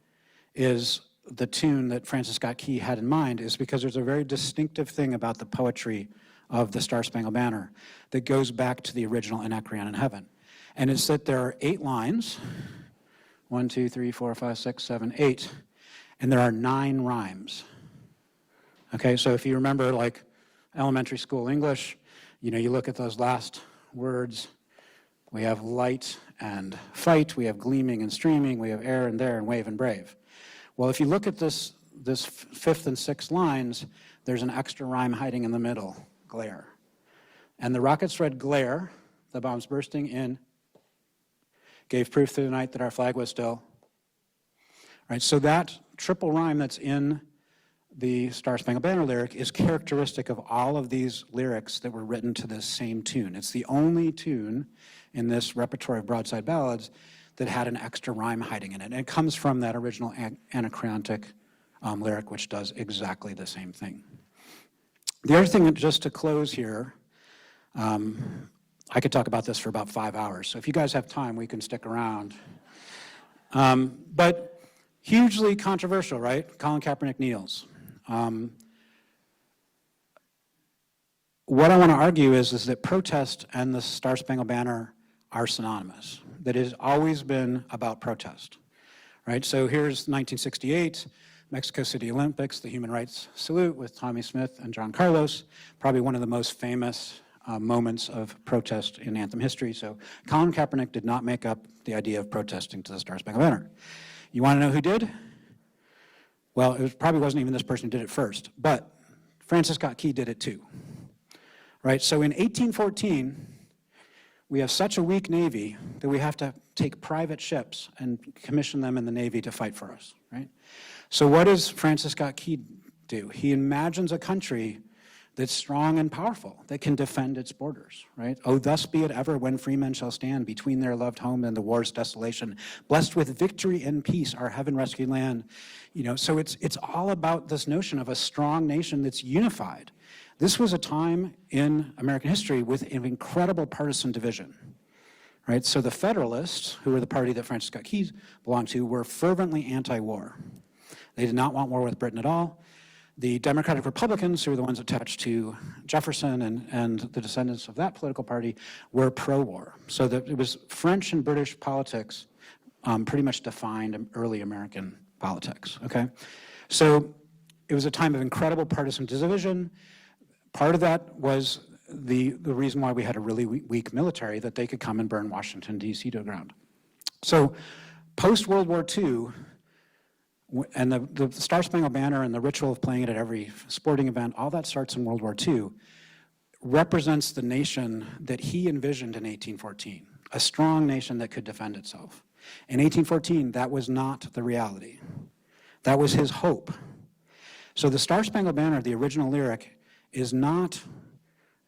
is the tune that Francis Scott Key had in mind is because there's a very distinctive thing about the poetry of the Star Spangled Banner that goes back to the original Anacreon in Heaven. And it's that there are 8 lines, 1, 2, 3, 4, 5, 6, 7, 8, and there are 9 rhymes. Okay, so if you remember like elementary school English, you look at those last words, we have light and fight, we have gleaming and streaming, we have air and there and wave and brave. Well, if you look at this 5th and 6th lines, there's an extra rhyme hiding in the middle. Glare. And the rockets read glare, the bombs bursting in, gave proof through the night that our flag was still. Right, so that triple rhyme that's in the Star Spangled Banner lyric is characteristic of all of these lyrics that were written to this same tune. It's the only tune in this repertoire of broadside ballads that had an extra rhyme hiding in it. And it comes from that original anacreontic lyric, which does exactly the same thing. The other thing, just to close here, I could talk about this for about 5 hours. So if you guys have time, we can stick around. But hugely controversial, right? Colin Kaepernick kneels. What I want to argue is that protest and the Star Spangled Banner are synonymous. That it has always been about protest, right? So here's 1968. Mexico City Olympics, the human rights salute with Tommy Smith and John Carlos, probably one of the most famous moments of protest in anthem history. So Colin Kaepernick did not make up the idea of protesting to the Star Spangled Banner. You want to know who did? Well, it probably wasn't even this person who did it first, but Francis Scott Key did it too, right? So in 1814, we have such a weak Navy that we have to take private ships and commission them in the Navy to fight for us, right? So what does Francis Scott Key do? He imagines a country that's strong and powerful, that can defend its borders, right? Oh, thus be it ever when free men shall stand between their loved home and the war's desolation, blessed with victory and peace, our heaven-rescued land. So it's all about this notion of a strong nation that's unified. This was a time in American history with an incredible partisan division, right? So the Federalists, who were the party that Francis Scott Key belonged to, were fervently anti-war. They did not want war with Britain at all. The Democratic Republicans, who were the ones attached to Jefferson and the descendants of that political party, were pro-war. So that it was French and British politics pretty much defined early American politics, okay? So it was a time of incredible partisan division. Part of that was the reason why we had a really weak military, that they could come and burn Washington, D.C. to the ground. So post-World War II, and the Star Spangled Banner and the ritual of playing it at every sporting event, all that starts in World War II, represents the nation that he envisioned in 1814, a strong nation that could defend itself. In 1814, that was not the reality. That was his hope. So the Star Spangled Banner, the original lyric, is not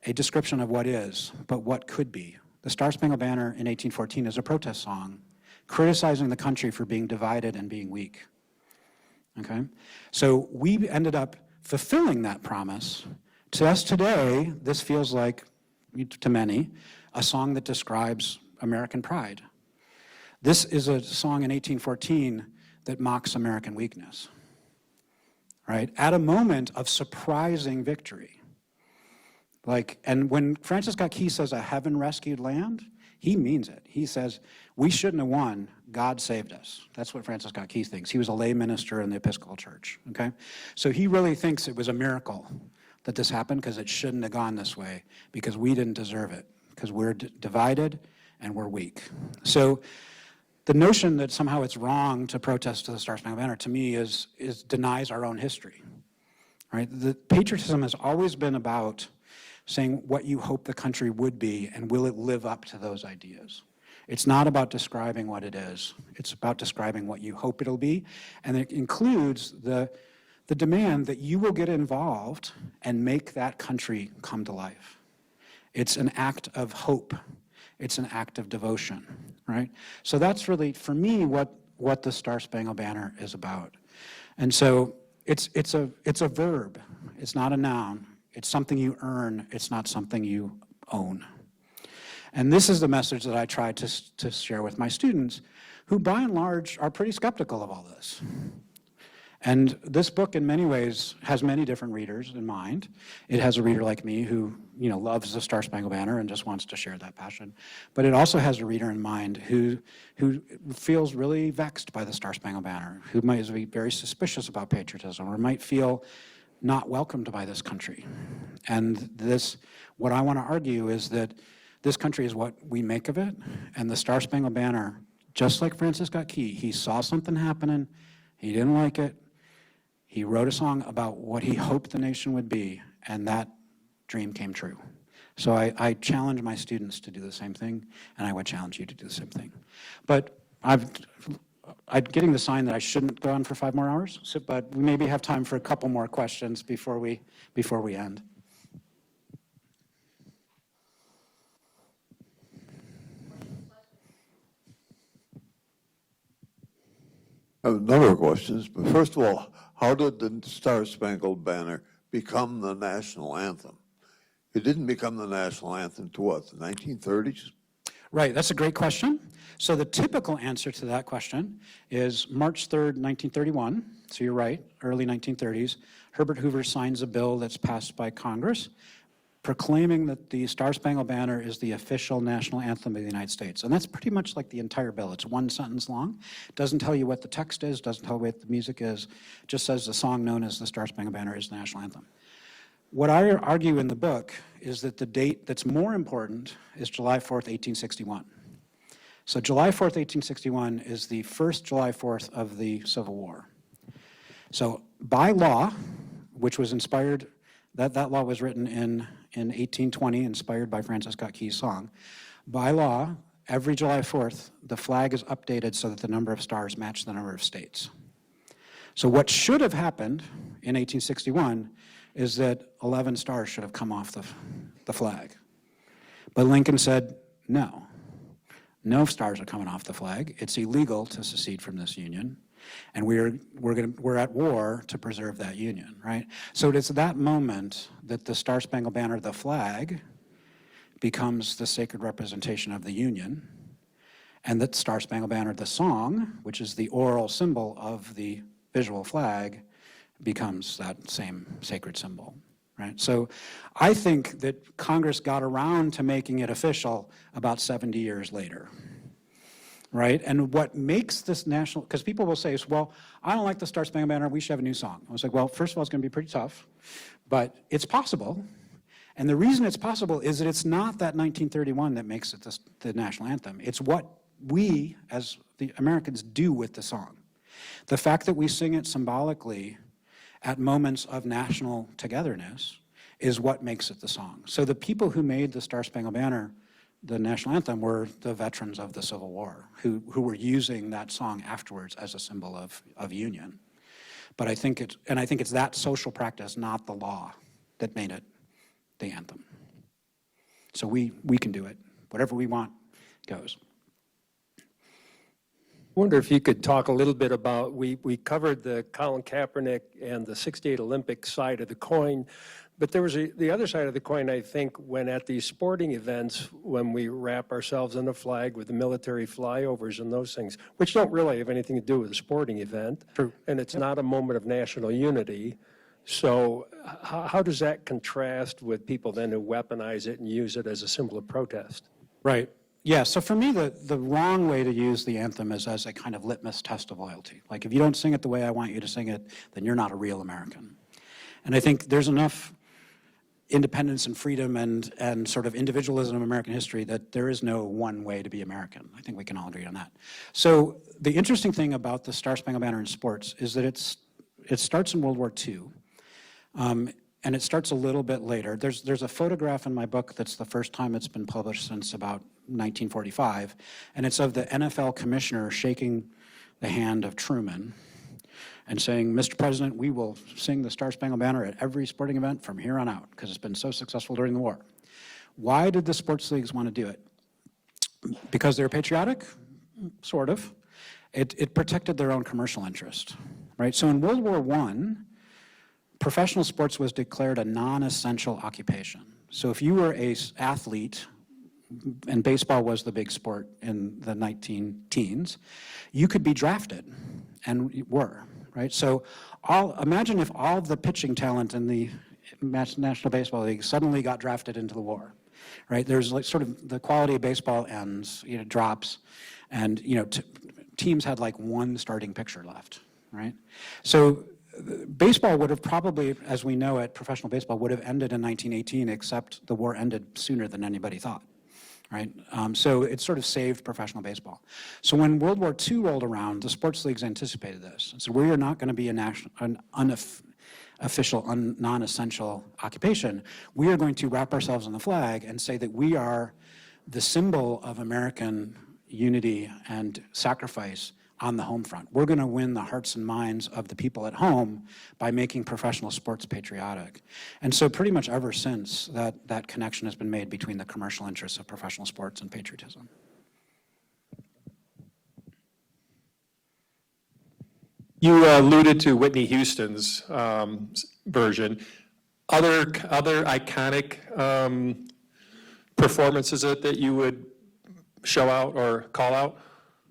a description of what is, but what could be. The Star Spangled Banner in 1814 is a protest song criticizing the country for being divided and being weak. Okay? So we ended up fulfilling that promise. To us today, this feels like, to many, a song that describes American pride. This is a song in 1814 that mocks American weakness, right? At a moment of surprising victory. And when Francis Scott Key says a heaven-rescued land, he means it. He says, we shouldn't have won, God saved us. That's what Francis Scott Key thinks. He was a lay minister in the Episcopal Church, okay? So he really thinks it was a miracle that this happened, because it shouldn't have gone this way, because we didn't deserve it, because we're divided and we're weak. So the notion that somehow it's wrong to protest to the Star Spangled Banner, to me, denies our own history, right? The patriotism has always been about saying what you hope the country would be, and will it live up to those ideas. It's not about describing what it is. It's about describing what you hope it'll be, and it includes the demand that you will get involved and make that country come to life. It's an act of hope. It's an act of devotion, right? So that's really, for me, what the Star Spangled Banner is about. And so it's a verb. It's not a noun. It's something you earn. It's not something you own. And this is the message that I try to share with my students, who by and large are pretty skeptical of all this. And this book, in many ways, has many different readers in mind. It has a reader like me who, loves the Star Spangled Banner and just wants to share that passion. But it also has a reader in mind who feels really vexed by the Star Spangled Banner, who might be very suspicious about patriotism, or might feel not welcomed by this country. And what I want to argue is that this country is what we make of it, and the Star Spangled Banner, just like Francis Scott Key, he saw something happening, he didn't like it, he wrote a song about what he hoped the nation would be, and that dream came true. So I challenge my students to do the same thing, and I would challenge you to do the same thing. But I'm getting the sign that I shouldn't go on for 5 more hours, but we maybe have time for a couple more questions before we end. I have a number of questions, but first of all, how did the Star Spangled Banner become the national anthem? It didn't become the national anthem until what, the 1930s? Right, that's a great question. So the typical answer to that question is March 3rd, 1931. So you're right, early 1930s. Herbert Hoover signs a bill that's passed by Congress proclaiming that the Star Spangled Banner is the official national anthem of the United States. And that's pretty much like the entire bill. It's one sentence long. It doesn't tell you what the text is, doesn't tell you what the music is. It just says the song known as the Star Spangled Banner is the national anthem. What I argue in the book is that the date that's more important is July 4th, 1861. So July 4th, 1861 is the first July 4th of the Civil War. So by law, which was inspired, that law was written in 1820, inspired by Francis Scott Key's song. By law, every July 4th, the flag is updated so that the number of stars match the number of states. So what should have happened in 1861 is that 11 stars should have come off the flag. But Lincoln said, no stars are coming off the flag. It's illegal to secede from this union, and we're at war to preserve that union, right? So it's that moment that the Star Spangled Banner, the flag, becomes the sacred representation of the union, and that Star Spangled Banner, the song, which is the oral symbol of the visual flag, becomes that same sacred symbol, right? So I think that Congress got around to making it official about 70 years later. right? And what makes this national, because people will say, well, I don't like the Star Spangled Banner, we should have a new song. I was like, well, first of all, it's going to be pretty tough, but it's possible. And the reason it's possible is that it's not that 1931 that makes it the national anthem. It's what we, as the Americans, do with the song. The fact that we sing it symbolically at moments of national togetherness is what makes it the song. So the people who made the Star Spangled Banner the national anthem were the veterans of the Civil War who were using that song afterwards as a symbol of union. But I think it's that social practice, not the law, that made it the anthem. So we can do it. Whatever we want goes. I wonder if you could talk a little bit about, we covered the Colin Kaepernick and the '68 Olympic side of the coin, but there was the other side of the coin, I think, when at these sporting events, when we wrap ourselves in a flag with the military flyovers and those things, which don't really have anything to do with a sporting event. True. And it's not a moment of national unity. So how does that contrast with people then who weaponize it and use it as a symbol of protest? Right. Yeah, so for me, the wrong way to use the anthem is as a kind of litmus test of loyalty. Like, if you don't sing it the way I want you to sing it, then you're not a real American. And I think there's enough independence and freedom and sort of individualism in American history that there is no one way to be American. I think we can all agree on that. So the interesting thing about the Star Spangled Banner in sports is that it starts in World War II. And it starts a little bit later. There's a photograph in my book that's the first time it's been published since about 1945, and it's of the NFL commissioner shaking the hand of Truman and saying, Mr. President, we will sing the Star Spangled Banner at every sporting event from here on out, because it's been so successful during the war. Why did the sports leagues want to do it? Because they're patriotic? Sort of. It protected their own commercial interest, right? So in World War I, professional sports was declared a non-essential occupation. So if you were an athlete, and baseball was the big sport in the 19-teens, you could be drafted, and you were, right? So imagine if all the pitching talent in the National Baseball League suddenly got drafted into the war, right? There's like sort of the quality of baseball ends, drops, and teams had like one starting pitcher left, right? So baseball would have probably, as we know it, professional baseball would have ended in 1918, except the war ended sooner than anybody thought, right? So it sort of saved professional baseball. So when World War II rolled around, the sports leagues anticipated this. And so we are not going to be an unofficial, non-essential occupation. We are going to wrap ourselves in the flag and say that we are the symbol of American unity and sacrifice on the home front. We're going to win the hearts and minds of the people at home by making professional sports patriotic. And so pretty much ever since, that connection has been made between the commercial interests of professional sports and patriotism. You alluded to Whitney Houston's version. Other iconic performances that you would show out or call out?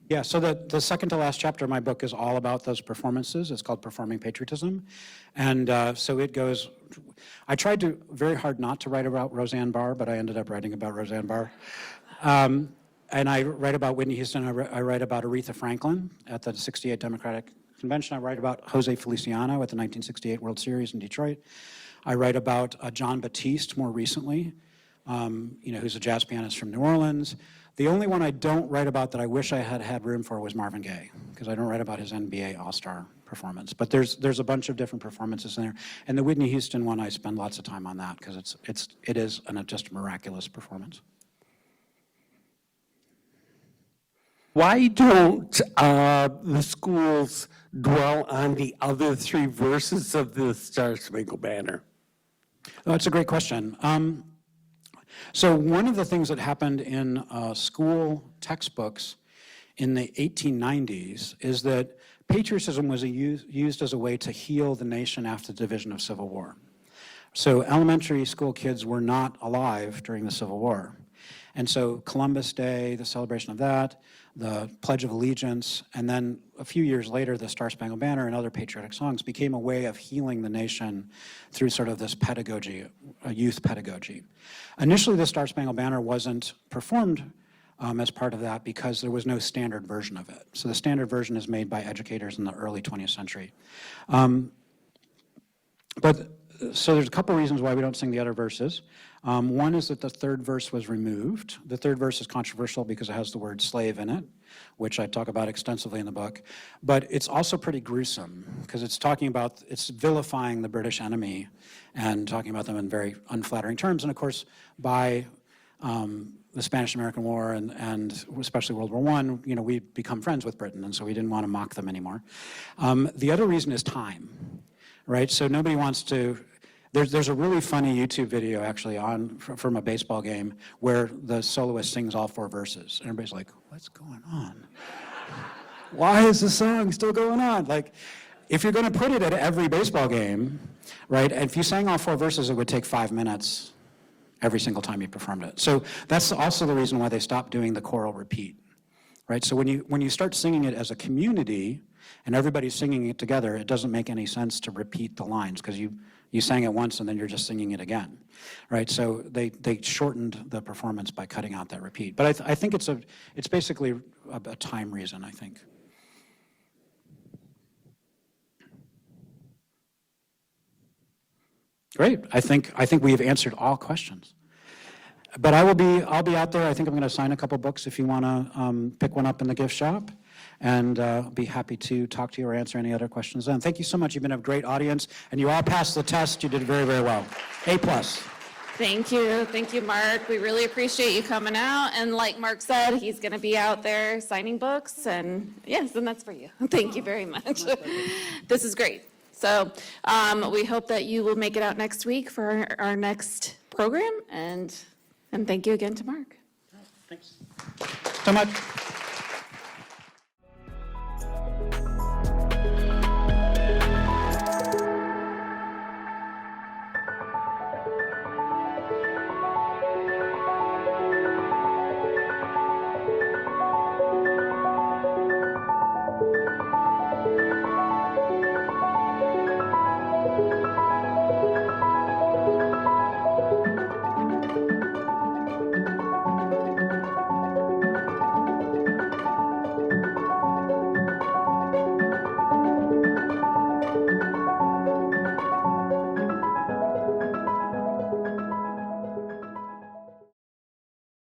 Yeah, so the second to last chapter of my book is all about those performances. It's called Performing Patriotism. And so it goes, I tried very hard not to write about Roseanne Barr, but I ended up writing about Roseanne Barr. And I write about Whitney Houston, I write about Aretha Franklin at the '68 Democratic Convention. I write about Jose Feliciano at the 1968 World Series in Detroit. I write about John Batiste more recently, who's a jazz pianist from New Orleans. The only one I don't write about that I wish I had room for was Marvin Gaye, because I don't write about his NBA All-Star performance. But there's a bunch of different performances in there. And the Whitney Houston one, I spend lots of time on that, because it is just a miraculous performance. Why don't the schools dwell on the other three verses of the Star Spangled Banner? Oh, that's a great question. So one of the things that happened in school textbooks in the 1890s is that patriotism was used as a way to heal the nation after the division of Civil War. So elementary school kids were not alive during the Civil War. And so Columbus Day, the celebration of that, the Pledge of Allegiance, and then a few years later, the Star Spangled Banner and other patriotic songs became a way of healing the nation through sort of this pedagogy, youth pedagogy. Initially, the Star Spangled Banner wasn't performed as part of that because there was no standard version of it. So the standard version is made by educators in the early 20th century. So there's a couple reasons why we don't sing the other verses. One is that the third verse was removed. The third verse is controversial because it has the word slave in it, which I talk about extensively in the book. But it's also pretty gruesome because it's vilifying the British enemy and talking about them in very unflattering terms. And of course, by the Spanish-American War and especially World War I, we become friends with Britain, and so we didn't want to mock them anymore. The other reason is time, right? So nobody wants to. There's a really funny YouTube video actually from a baseball game where the soloist sings all 4 verses. And everybody's like, what's going on? Why is the song still going on? Like, if you're going to put it at every baseball game, right, and if you sang all 4 verses, it would take 5 minutes every single time you performed it. So that's also the reason why they stopped doing the choral repeat, right? So when you start singing it as a community and everybody's singing it together, it doesn't make any sense to repeat the lines because you sang it once and then you're just singing it again, right? So they shortened the performance by cutting out that repeat. But I think it's basically a time reason, I think. Great. I think we've answered all questions. But I'll be out there. I think I'm going to sign a couple books if you want to pick one up in the gift shop. And be happy to talk to you or answer any other questions then. Thank you so much. You've been a great audience, and you all passed the test. You did very, very well. A+. Thank you. Thank you, Mark. We really appreciate you coming out. And like Mark said, he's going to be out there signing books. And yes, and that's for you. Thank you very much. This is great. So we hope that you will make it out next week for our next program. And thank you again to Mark. Thanks so much.